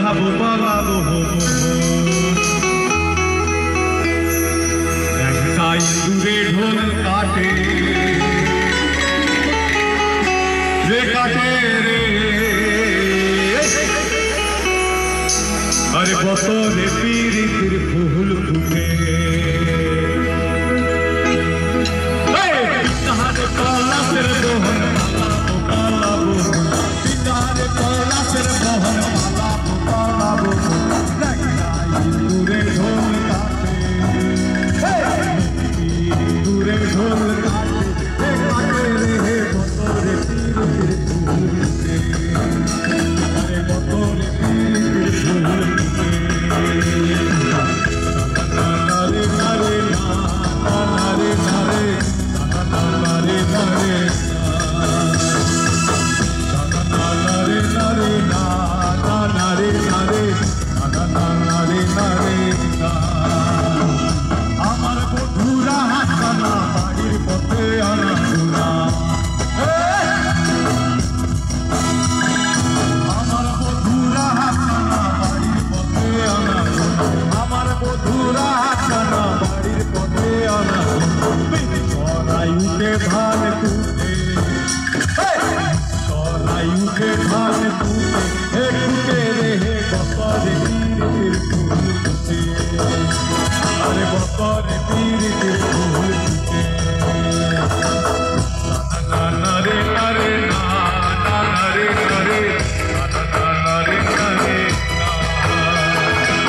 পালাবো একটাই দূরে ঢোল কাটে রে কাটে রে আরে বছরে পীড়িতির ফুল ফুটে পলাশের বহন পালাবো পিতারে পলাশের বহন পালাবো দূরে ঢোল কাটে দূরে ঢোল কাটে রে বছরে পীড়িতির ফুল ফুটে আরে বছরে পীড়িতির ফুল আমার বন্ধুরা হাসানা বাড়ির পথে আনা আমার বন্ধুরা হাসানা বাড়ির পথে আনা আমার বন্ধুরা হাসানা বাড়ির পথে আনা সরাই উঠে ধান তুলে সরাই উঠে ধান তুলে টুটে রে বছরে পীড়িতির ফুল ফুটে আরে বছরে পীড়িতির